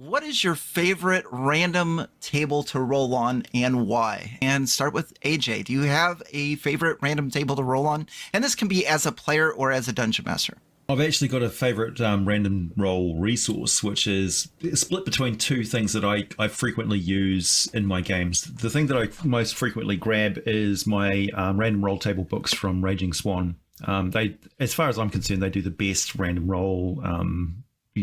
What is your favorite random table to roll on and why? And start with AJ. Do you have a favorite random table to roll on? And this can be as a player or as a dungeon master. I've actually got a favorite random roll resource, which is split between two things that I frequently use in my games. The thing that I most frequently grab is my random roll table books from Raging Swan. They, as far as I'm concerned, they do the best random roll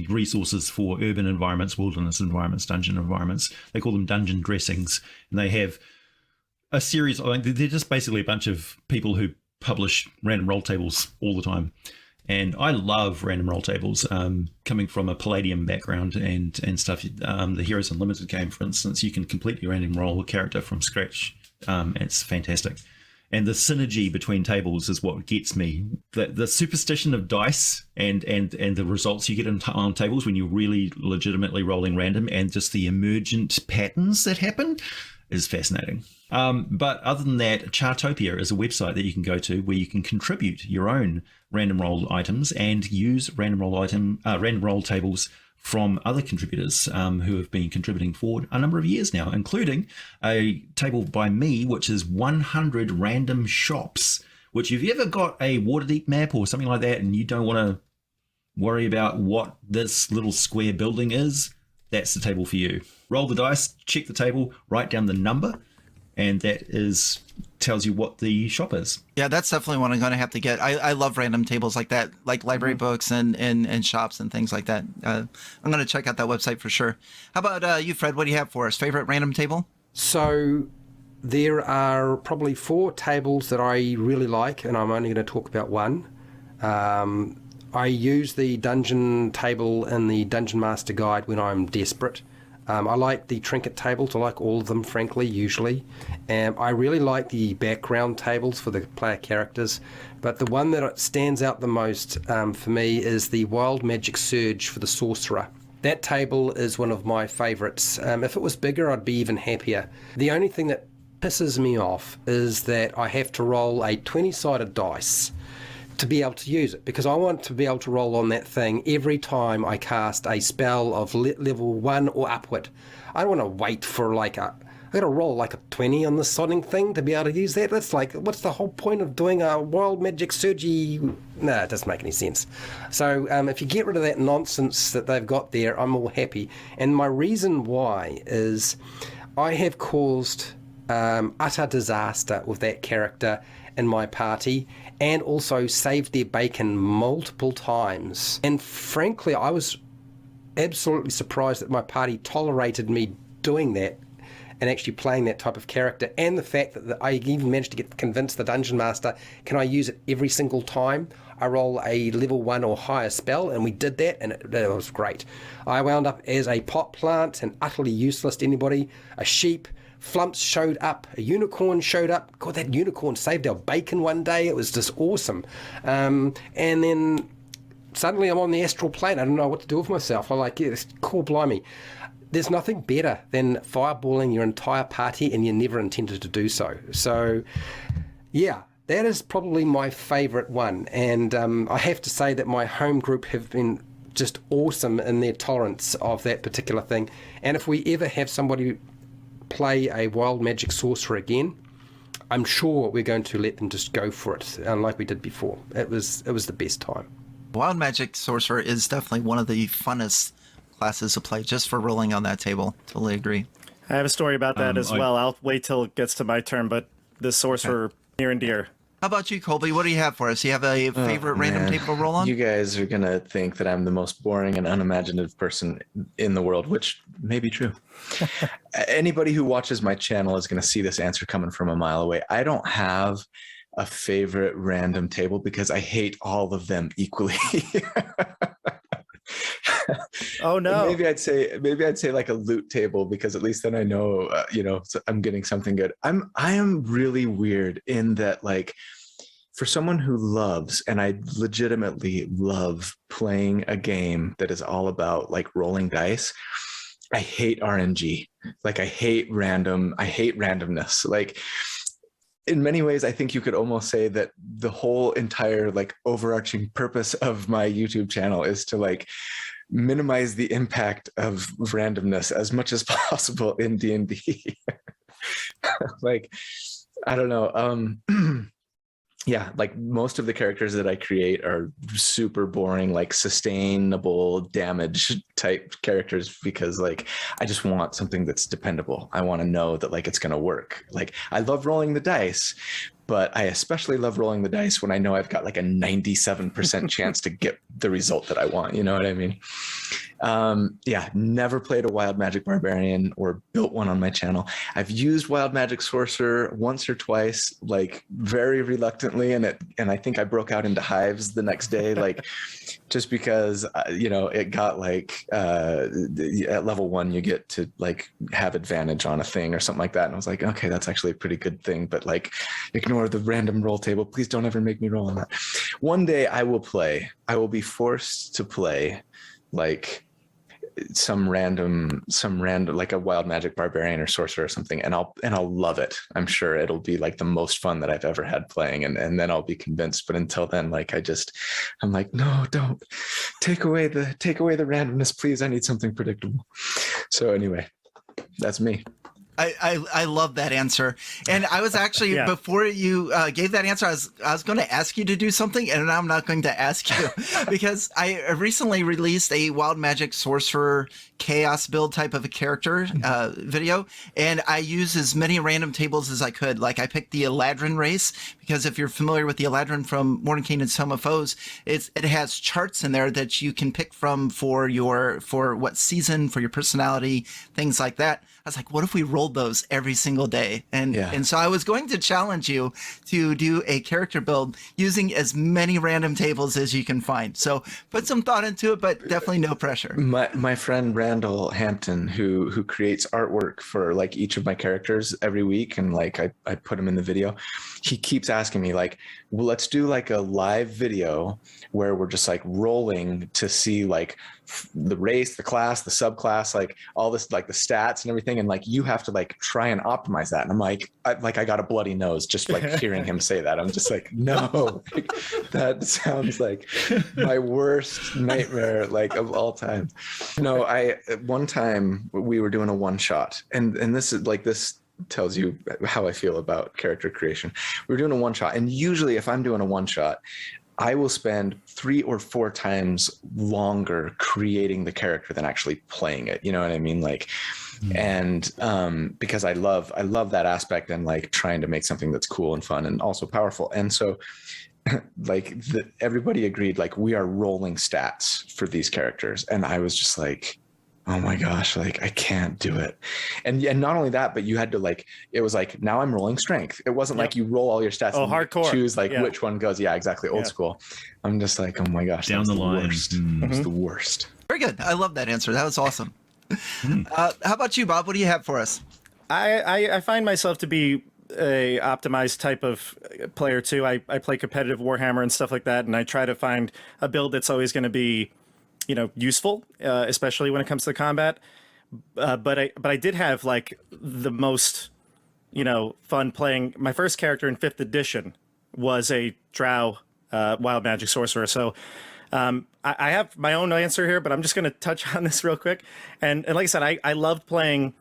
resources for urban environments, wilderness environments, dungeon environments. They call them dungeon dressings, and they have a series. They're just basically a bunch of people who publish random roll tables all the time. And I love random roll tables, coming from a Palladium background and stuff. The Heroes Unlimited game, for instance, you can completely random roll a character from scratch. It's fantastic. And the synergy between tables is what gets me. The superstition of dice and the results you get on tables when you're really legitimately rolling random, and just the emergent patterns that happen is fascinating. But other than that, Chartopia is a website that you can go to where you can contribute your own random roll items and use random roll tables from other contributors who have been contributing for a number of years now, including a table by me, which is 100 random shops, which if you ever got a Waterdeep map or something like that and you don't want to worry about what this little square building is, that's the table for you. Roll the dice, check the table, write down the number, and that tells you what the shop is. Yeah, that's definitely one I'm going to have to get. I love random tables like that, like library books and shops and things like that. I'm going to check out that website for sure. How about you, Fred? What do you have for us? Favorite random table? So there are probably 4 tables that I really like, and I'm only going to talk about one. I use the dungeon table in the Dungeon Master Guide when I'm desperate. I like the trinket tables. I like all of them, frankly, usually. I really like the background tables for the player characters. But the one that stands out the most for me is the Wild Magic Surge for the Sorcerer. That table is one of my favourites. If it was bigger, I'd be even happier. The only thing that pisses me off is that I have to roll a 20-sided dice to be able to use it, because I want to be able to roll on that thing every time I cast a spell of level 1 or upward. I don't want to wait for I gotta roll like a 20 on the sodding thing to be able to use that. That's like, what's the whole point of doing a Wild Magic Surgy? No, it doesn't make any sense. So if you get rid of that nonsense that they've got there, I'm all happy. And my reason why is I have caused utter disaster with that character in my party, and also saved their bacon multiple times. And frankly, I was absolutely surprised that my party tolerated me doing that and actually playing that type of character, and the fact that I even managed to convince the Dungeon Master, can I use it every single time I roll a level 1 or higher spell? And we did that, and it was great. I wound up as a pot plant and utterly useless to anybody, a sheep. Flumps showed up, a unicorn showed up. God, that unicorn saved our bacon one day. It was just awesome. And then suddenly I'm on the astral plane. I don't know what to do with myself. I'm like, yeah, cool, blimey. There's nothing better than fireballing your entire party, and you never intended to do so. So, yeah, that is probably my favourite one. And I have to say that my home group have been just awesome in their tolerance of that particular thing. And if we ever have somebody play a Wild Magic Sorcerer again, I'm sure we're going to let them just go for it, like we did before. It was the best time. Wild Magic Sorcerer is definitely one of the funnest classes to play just for rolling on that table. Totally agree. I have a story about that as well. I'll wait till it gets to my turn, but the Sorcerer, near and dear. How about you, Colby? What do you have for us? Do you have a favorite random table to roll on? You guys are going to think that I'm the most boring and unimaginative person in the world, which may be true. Anybody who watches my channel is going to see this answer coming from a mile away. I don't have a favorite random table because I hate all of them equally. Oh no! Maybe I'd say like a loot table, because at least then I know, so I'm getting something good. I am really weird in that, like, for someone who loves, and I legitimately love playing a game that is all about like rolling dice, I hate RNG. Like, I hate randomness. Like, in many ways, I think you could almost say that the whole entire like overarching purpose of my YouTube channel is to like minimize the impact of randomness as much as possible in D&D. Like, I don't know. Yeah, like most of the characters that I create are super boring, like sustainable damage type characters, because like I just want something that's dependable. I want to know that like it's going to work. Like I love rolling the dice, but I especially love rolling the dice when I know I've got like a 97% chance to get the result that I want. You know what I mean? Yeah, never played a Wild Magic Barbarian or built one on my channel. I've used Wild Magic Sorcerer once or twice, like very reluctantly, and I think I broke out into hives the next day, like just because you know, it got like at level 1 you get to like have advantage on a thing or something like that, and I was like, okay, that's actually a pretty good thing, but like ignore the random roll table. Please don't ever make me roll on that. One day I will be forced to play like some random like a Wild Magic Barbarian or Sorcerer or something, and I'll love it. I'm sure it'll be like the most fun that I've ever had playing, and then I'll be convinced. But until then, like I'm like, no, don't take away the randomness, please. I need something predictable. So anyway, that's me. I love that answer. And I was actually, before you gave that answer, I was going to ask you to do something, and I'm not going to ask you because I recently released a Wild Magic Sorcerer chaos build type of a character video, and I used as many random tables as I could. Like I picked the Eladrin race because if you're familiar with the Eladrin from Mordenkainen and Tome of Foes, it has charts in there that you can pick from for what season, for your personality, things like that. I was like, what if we rolled those every single day? And so I was going to challenge you to do a character build using as many random tables as you can find. So put some thought into it, but definitely no pressure. My friend Randall Hampton, who creates artwork for like each of my characters every week, and like I put him in the video, he keeps asking me like, well, let's do like a live video where we're just like rolling to see like the race, the class, the subclass, like all this, like the stats and everything, and like you have to like try and optimize that. And I'm like, I got a bloody nose just like hearing him say that. I'm just like, no, like, that sounds like my worst nightmare, like of all time. No, one time we were doing a one shot, and this is like, this tells you how I feel about character creation. We were doing a one shot, and usually if I'm doing a one shot, I will spend 3 or 4 times longer creating the character than actually playing it. You know what I mean? Like, and because I love that aspect, and like trying to make something that's cool and fun and also powerful. And so like everybody agreed, like we are rolling stats for these characters. And I was just like, oh my gosh, like I can't do it. And not only that, but you had to like, it was like, now I'm rolling strength. It wasn't like you roll all your stats and hardcore. Choose like which one goes. Yeah, exactly. Old school. I'm just like, oh my gosh, down the line. Worst. It was the worst. Very good. I love that answer. That was awesome. How about you, Bob? What do you have for us? I find myself to be a optimized type of player too. I play competitive Warhammer and stuff like that, and I try to find a build that's always going to be, you know, useful, especially when it comes to combat. But I did have like the most, you know, fun playing. My first character in 5th edition was a Drow Wild Magic Sorcerer. So I have my own answer here, but I'm just going to touch on this real quick. And like I said, I loved playing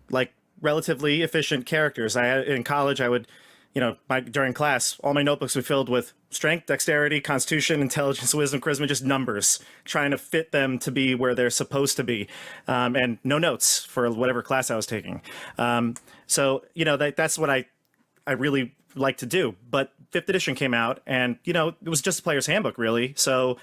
like relatively efficient characters. In college, I would, you know, during class, all my notebooks were filled with strength, dexterity, constitution, intelligence, wisdom, charisma, just numbers, trying to fit them to be where they're supposed to be, and no notes for whatever class I was taking. So, you know, that's what I really like to do. But 5th edition came out, and, you know, it was just a player's handbook, really. So,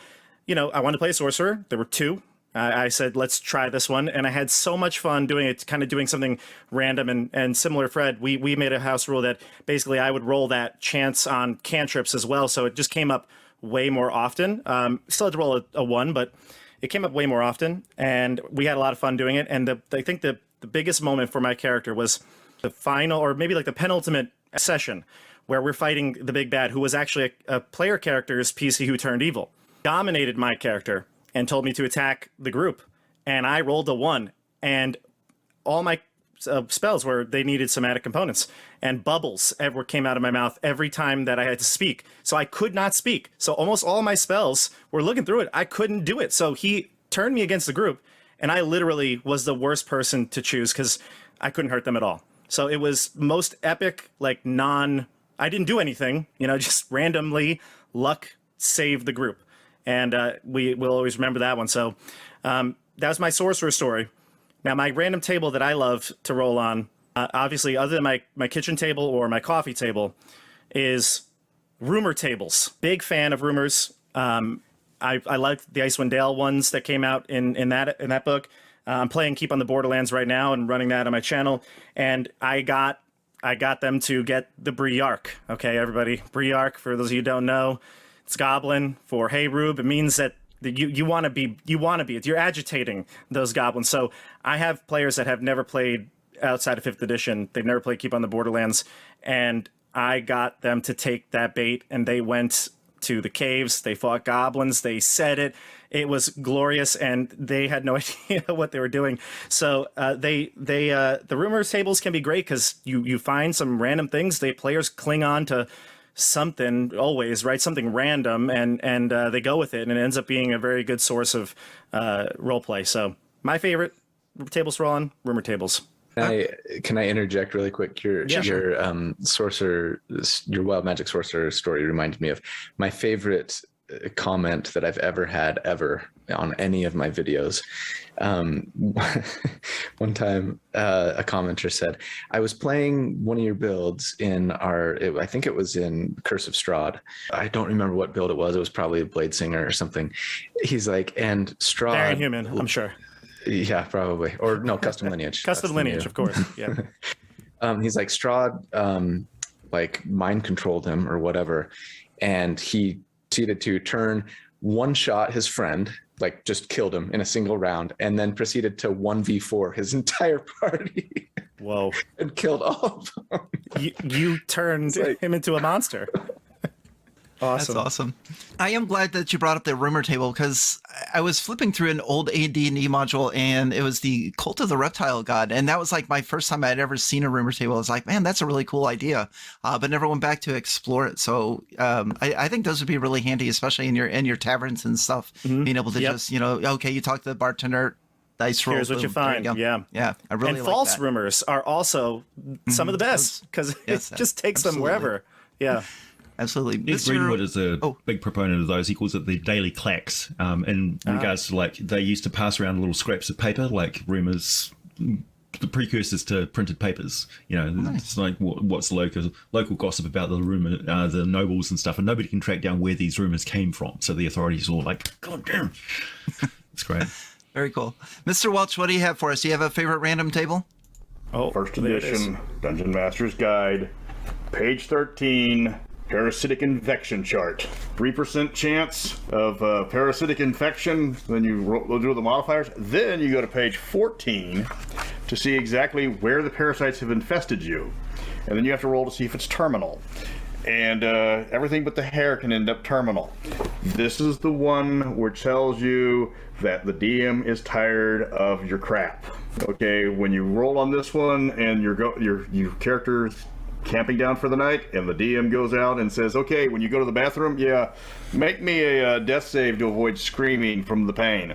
you know, I wanted to play a sorcerer. There were 2. I said, let's try this one. And I had so much fun doing it, kind of doing something random and similar. Fred, we made a house rule that basically I would roll that chance on cantrips as well. So it just came up way more often. Still had to roll a 1, but it came up way more often. And we had a lot of fun doing it. And I think the biggest moment for my character was the final, or maybe like the penultimate session, where we're fighting the big bad, who was actually a player character's PC who turned evil. Dominated my character and told me to attack the group, and I rolled a 1, and all my spells they needed somatic components, and bubbles came out of my mouth every time that I had to speak. So I could not speak. So almost all my spells were looking through it. I couldn't do it. So he turned me against the group, and I literally was the worst person to choose because I couldn't hurt them at all. So it was most epic, like I didn't do anything, just randomly luck saved the group. And we will always remember that one. So that was my Sorcerer story. Now, my random table that I love to roll on, obviously, other than my kitchen table or my coffee table, is rumor tables. Big fan of rumors. I like the Icewind Dale ones that came out in that book. I'm playing Keep on the Borderlands right now and running that on my channel. And I got them to get the Briarch. Okay, everybody. Briarch, for those of you who don't know, it's Goblin for Hey Rube. It means that you want to be it. You're agitating those goblins. So I have players that have never played outside of 5th edition. They've never played Keep on the Borderlands. And I got them to take that bait, and they went to the caves. They fought goblins. They said it. It was glorious, and they had no idea what they were doing. So the rumors tables can be great because you find some random things. The players cling on to something always, right? Something random, and they go with it, and it ends up being a very good source of role play. So my favorite tables to roll on, rumor tables. Can I interject really quick? Your sorcerer, your wild magic sorcerer story reminded me of my favorite comment that I've ever had on any of my videos. One time, a commenter said, "I was playing one of your builds I think it was in Curse of Strahd. I don't remember what build it was. It was probably a Blade Singer or something." He's like, "And Strahd." Very human, I'm sure. Yeah, probably. Or no, Custom Lineage. Custom Lineage, of course. Yeah. He's like, Strahd, like mind controlled him or whatever. And he proceeded to turn one shot his friend, like just killed him in a single round, and then proceeded to 1v4 his entire party. Whoa. And killed all of them. You turned him into a monster. Awesome. That's awesome. I am glad that you brought up the rumor table because I was flipping through an old AD&D module and it was the Cult of the Reptile God. And that was like my first time I'd ever seen a rumor table. I was like, man, that's a really cool idea, but never went back to explore it. So I think those would be really handy, especially in your taverns and stuff, being able to just, okay, you talk to the bartender, dice roll. Here's what you find. Yeah. I really and like false that. rumors are also some of the best because it just takes them wherever. Yeah. Absolutely. Greenwood is a big proponent of those. He calls it the daily clacks. In regards to they used to pass around little scraps of paper, like rumors, the precursors to printed papers. It's like what's the local gossip about the rumor, the nobles and stuff, and nobody can track down where these rumors came from. So the authorities are all like, God damn. It's great. Very cool. Mr. Welch, what do you have for us? Do you have a favorite random table? Oh, first edition, Dungeon Master's Guide, page 13. Parasitic infection chart. 3% chance of parasitic infection. Then you do the modifiers. Then you go to page 14 to see exactly where the parasites have infested you. And then you have to roll to see if it's terminal. And everything but the hair can end up terminal. This is the one which tells you that the DM is tired of your crap. Okay, when you roll on this one and your character's camping down for the night, and the DM goes out and says, okay, when you go to the bathroom, make me a death save to avoid screaming from the pain.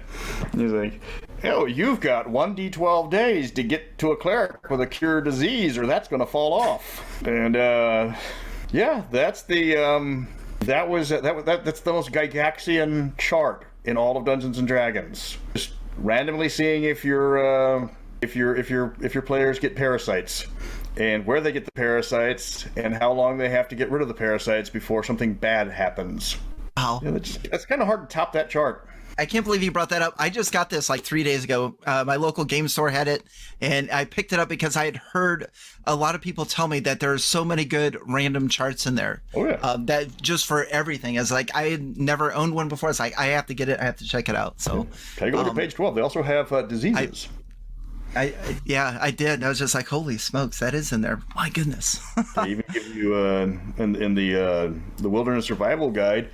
And he's like, hell, you've got 1d12 days to get to a cleric with a cure disease, or that's going to fall off. And that's the that's the most Gygaxian chart in all of Dungeons and Dragons. Just randomly seeing if your players get parasites, and where they get the parasites, and how long they have to get rid of the parasites before something bad happens. Wow. That's kind of hard to top that chart. I can't believe you brought that up. I just got this like 3 days ago. My local game store had it, and I picked it up because I had heard a lot of people tell me that there's so many good random charts in there. Oh, yeah. That just for everything. It's like I had never owned one before. It's like I have to get it. I have to check it out. So take a look at page 12. They also have diseases. I did. I was just like, holy smokes, that is in there. My goodness. They even give you in the Wilderness Survival Guide.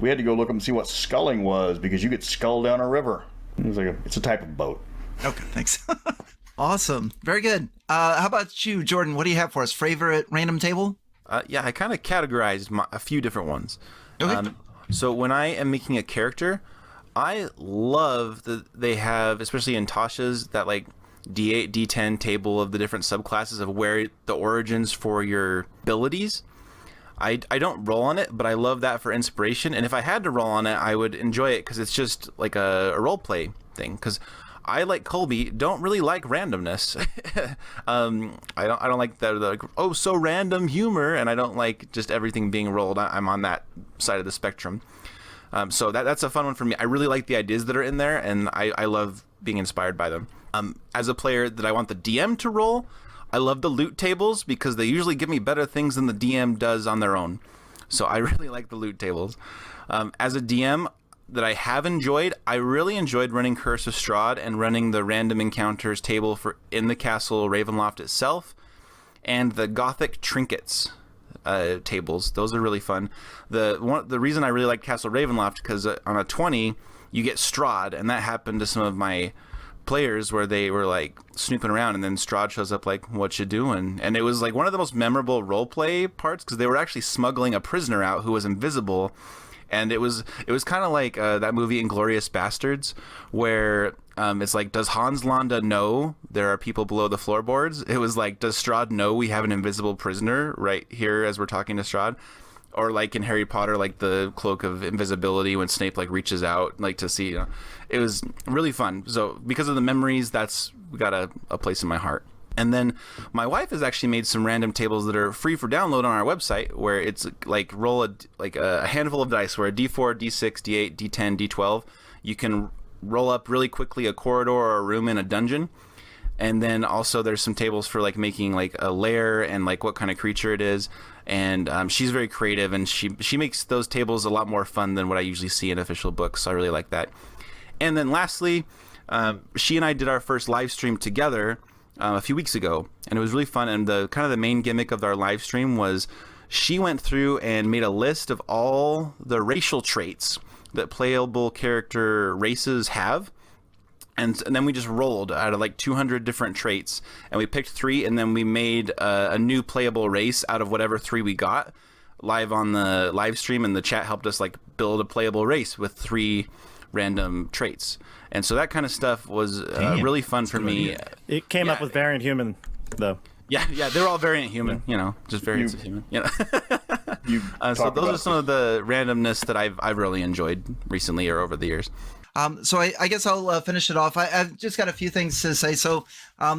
We had to go look up and see what sculling was, because you get sculled down a river. It's a type of boat. Okay, thanks. Awesome. Very good. How about you, Jordan? What do you have for us? Favorite random table? I kind of categorized a few different ones. Okay. So when I am making a character, I love that they have, especially in Tasha's, that like D8, D10 table of the different subclasses of where the origins for your abilities. I don't roll on it, but I love that for inspiration. And if I had to roll on it, I would enjoy it because it's just like a role play thing. Because I, like Colby, don't really like randomness. I don't like the so random humor, and I don't like just everything being rolled. I'm on that side of the spectrum. So that's a fun one for me. I really like the ideas that are in there, and I love being inspired by them. As a player that I want the DM to roll, I love the loot tables because they usually give me better things than the DM does on their own. So I really like the loot tables. As a DM that I have enjoyed, I really enjoyed running Curse of Strahd and running the random encounters table for in the castle Ravenloft itself, and the Gothic trinkets tables. Those are really fun. The reason I really like Castle Ravenloft because on a 20 you get Strahd, and that happened to some of my players where they were like snooping around, and then Strahd shows up like, "What you doing?" And it was like one of the most memorable role play parts because they were actually smuggling a prisoner out who was invisible. And it was kind of like that movie Inglourious Bastards, where it's like, does Hans Landa know there are people below the floorboards? It was like, does Strahd know we have an invisible prisoner right here as we're talking to Strahd? Or like in Harry Potter, like the cloak of invisibility when Snape like reaches out like to see. It was really fun. So because of the memories, that's got a place in my heart. And then my wife has actually made some random tables that are free for download on our website, where it's like roll a handful of dice, where a D4, D6, D8, D10, D12. You can roll up really quickly a corridor or a room in a dungeon. And then also there's some tables for like making like a lair and like what kind of creature it is. And she's very creative, and she makes those tables a lot more fun than what I usually see in official books. So I really like that. And then lastly, she and I did our first live stream together a few weeks ago, and it was really fun. And the kind of the main gimmick of our live stream was she went through and made a list of all the racial traits that playable character races have. And then we just rolled out of like 200 different traits, and we picked 3, and then we made a new playable race out of whatever 3 we got live on the live stream, and the chat helped us like build a playable race with 3 random traits. And so that kind of stuff was really fun for me. It came up with variant human, though. Yeah, they're all variant human, just variants of human. So those are some of the randomness that I've really enjoyed recently or over the years. So I guess I'll finish it off. I've just got a few things to say. So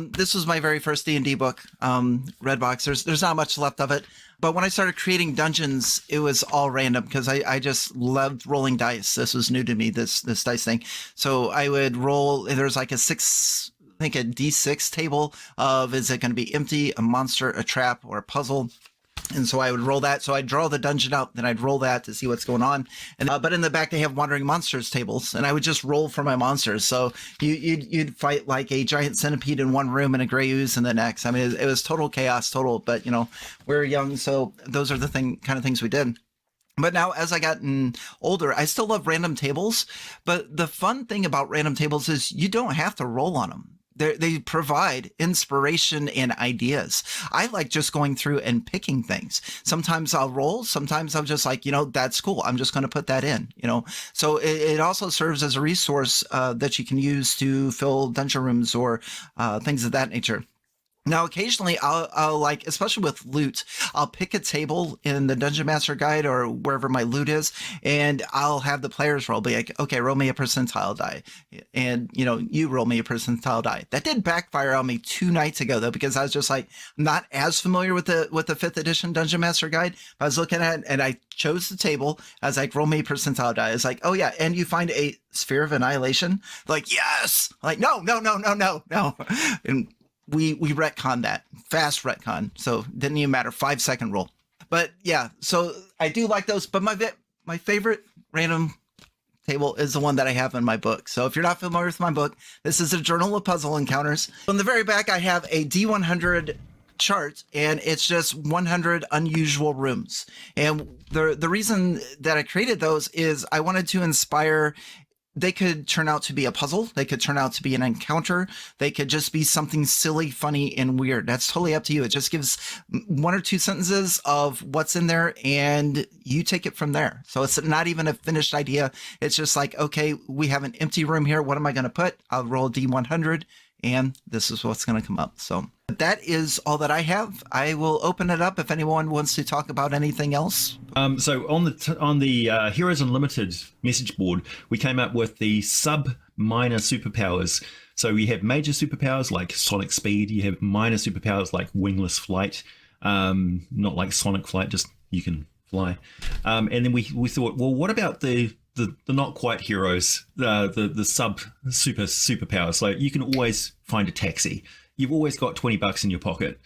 this was my very first D&D book, Redbox. There's not much left of it. But when I started creating dungeons, it was all random because I just loved rolling dice. This was new to me, this dice thing. So I would roll, there's like a D6 table of, is it going to be empty, a monster, a trap, or a puzzle? And so I would roll that. So I'd draw the dungeon out, then I'd roll that to see what's going on. And but in the back they have wandering monsters tables, and I would just roll for my monsters. So you'd fight like a giant centipede in one room and a gray ooze in the next. I mean, it was total chaos, total. But we were young, so those are the kind of things we did. But now, as I gotten older, I still love random tables. But the fun thing about random tables is you don't have to roll on them. They provide inspiration and ideas. I like just going through and picking things. Sometimes I'll roll. Sometimes I'm just like, that's cool. I'm just going to put that in, So it also serves as a resource that you can use to fill dungeon rooms or things of that nature. Now, occasionally I'll like, especially with loot, I'll pick a table in the Dungeon Master Guide or wherever my loot is, and I'll have the players roll, be like, okay, roll me a percentile die. And, you roll me a percentile die. That did backfire on me 2 nights ago, though, because I was just like, not as familiar with the 5th edition Dungeon Master Guide. But I was looking at it, and I chose the table. I was like, roll me a percentile die. I was like, oh, yeah, and you find a Sphere of Annihilation? Like, yes! Like, no. And we retconned that, fast retcon, so didn't even matter, 5-second roll. But yeah, so I do like those, but my favorite random table is the one that I have in my book. So if you're not familiar with my book, this is a Journal of Puzzle Encounters. On the very back, I have a D100 chart, and it's just 100 unusual rooms. And the reason that I created those is I wanted to inspire they could turn out to be a puzzle. They could turn out to be an encounter. They could just be something silly, funny, and weird. That's totally up to you. It just gives 1 or 2 sentences of what's in there, and you take it from there. So it's not even a finished idea. It's just like, okay, we have an empty room here. What am I going to put? I'll roll a D100, and this is what's going to come up. So that is all that I have. I will open it up if anyone wants to talk about anything else. So on the Heroes Unlimited message board, we came up with the sub-minor superpowers. So we have major superpowers like sonic speed. You have minor superpowers like wingless flight. Not like sonic flight, just you can fly. And then we thought, well, what about the not quite heroes, the superpowers? Like you can always find a taxi. You've always got $20 in your pocket.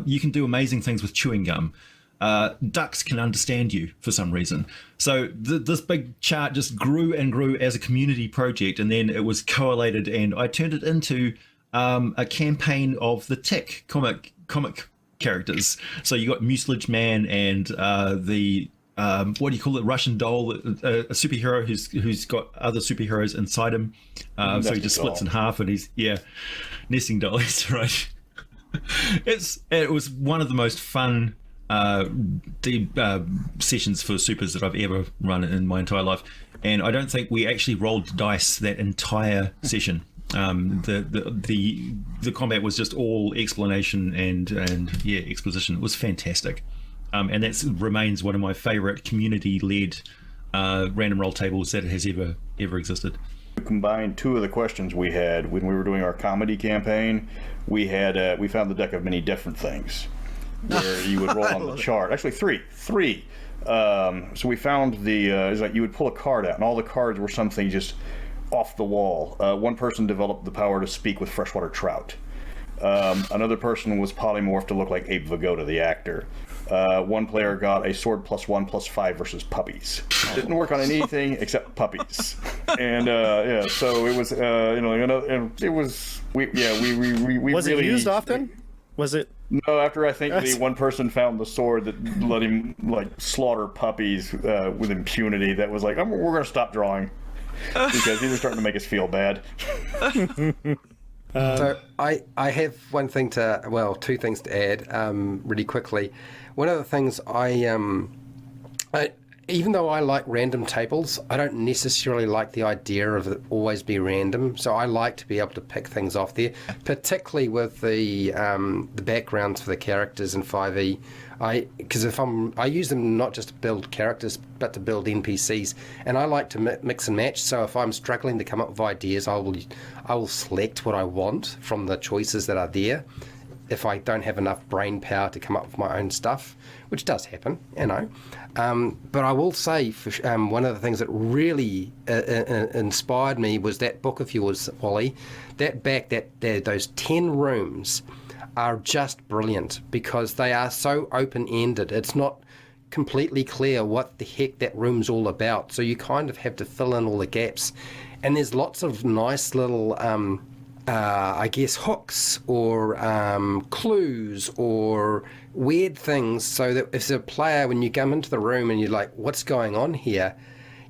You can do amazing things with chewing gum. Ducks can understand you for some reason. So this big chart just grew and grew as a community project, and then it was collated, and I turned it into a campaign of the Tick comic characters. So you got Mucilage Man and the what do you call it? Russian doll, a superhero who's got other superheroes inside him. So he just splits in half, and he's nesting doll. That's right. It was one of the most fun sessions for supers that I've ever run in my entire life, and I don't think we actually rolled dice that entire session. The combat was just all explanation and exposition. It was fantastic. And that remains one of my favorite community-led random roll tables that has ever existed. To combine 2 of the questions we had when we were doing our comedy campaign, we found the deck of many different things where you would roll on the chart. Actually, three. So we found it's like you would pull a card out, and all the cards were something just off the wall. One person developed the power to speak with freshwater trout. Another person was polymorphed to look like Abe Vigoda, the actor. One player got a sword +1/+5 versus puppies. Didn't work on anything except puppies. And so it was it was we was really, it used often? Was it? No, after I think the one person found the sword that let him like slaughter puppies with impunity, that was like, we're going to stop drawing because these are starting to make us feel bad. So I have two things to add really quickly. One of the things even though I like random tables, I don't necessarily like the idea of it always be random. So I like to be able to pick things off there, particularly with the backgrounds for the characters in 5e. Because I use them not just to build characters, but to build NPCs, and I like to mix and match. So if I'm struggling to come up with ideas, I will select what I want from the choices that are there. If I don't have enough brain power to come up with my own stuff, which does happen, but I will say, one of the things that really inspired me was that book of yours, Wally. Those 10 rooms are just brilliant because they are so open-ended. It's not completely clear what the heck that room's all about, so you kind of have to fill in all the gaps. And there's lots of nice little hooks or clues or weird things, so that if a player, when you come into the room and you're like, what's going on here,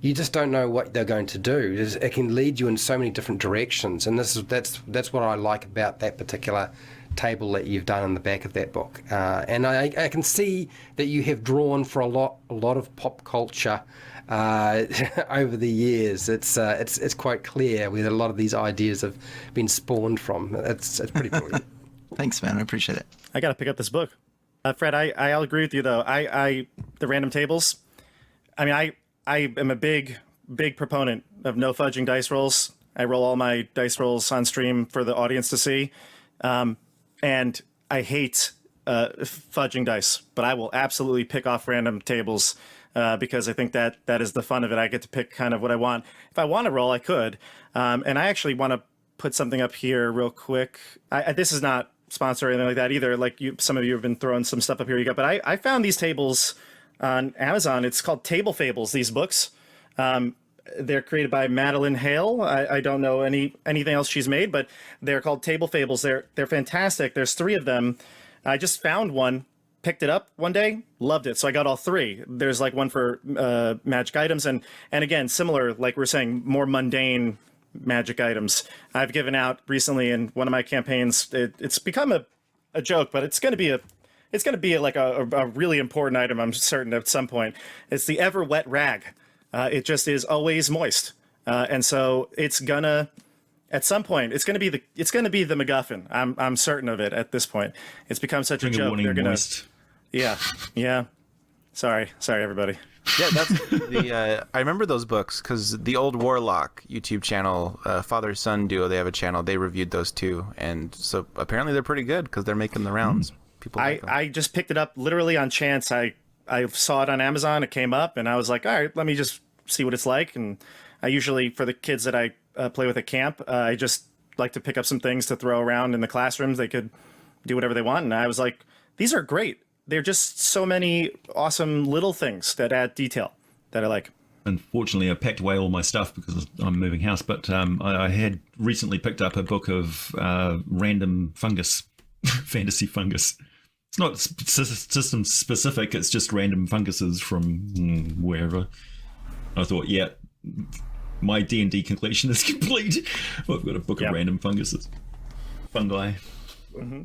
you just don't know what they're going to do. It can lead you in so many different directions, and that's what I like about that particular table that you've done in the back of that book. And I can see that you have drawn for a lot of pop culture over the years. It's quite clear where a lot of these ideas have been spawned from. It's pretty brilliant. Thanks, man. I appreciate it. I got to pick up this book. Fred, I'll agree with you though. The random tables. I mean, I am a big proponent of no fudging dice rolls. I roll all my dice rolls on stream for the audience to see. And I hate fudging dice, but I will absolutely pick off random tables because I think that is the fun of it. I get to pick kind of what I want. If I want to roll, I could. And I actually want to put something up here real quick. This is not sponsored or anything like that either. Like some of you have been throwing some stuff up here. But I found these tables on Amazon. It's called Table Fables, these books. They're created by Madeline Hale. I don't know anything else she's made, but they're called Table Fables. They're fantastic. There's 3 of them. I just found one picked it up one day, loved it. So I got all three. There's like one for magic items, and again, similar, like we're saying, more mundane magic items. I've given out recently in one of my campaigns. It's become a joke, but it's going to be like a really important item, I'm certain, at some point. It's the ever wet rag. It just is always moist, and so it's gonna. At some point, it's gonna be the MacGuffin. I'm certain of it at this point. It's become such a joke. They're gonna. Moist. Yeah. Sorry, everybody. Yeah, that's the. I remember those books because the old Warlock YouTube channel, father son duo, they have a channel. They reviewed those too, and so apparently they're pretty good because they're making the rounds. People. Like them. I just picked it up literally on chance. I saw it on Amazon. It came up, and I was like, all right, let me just see what it's like. And I usually, for the kids that I play with at camp, I just like to pick up some things to throw around in the classrooms. They could do whatever they want, and I was like, these are great. They're just so many awesome little things that add detail that I like. Unfortunately, I packed away all my stuff because I'm moving house, but I had recently picked up a book of random fungus, fantasy fungus. It's not system specific, it's just random funguses from wherever. I thought, yeah, my D&D completion is complete. I've got a book of random funguses. Fungi. Mm-hmm.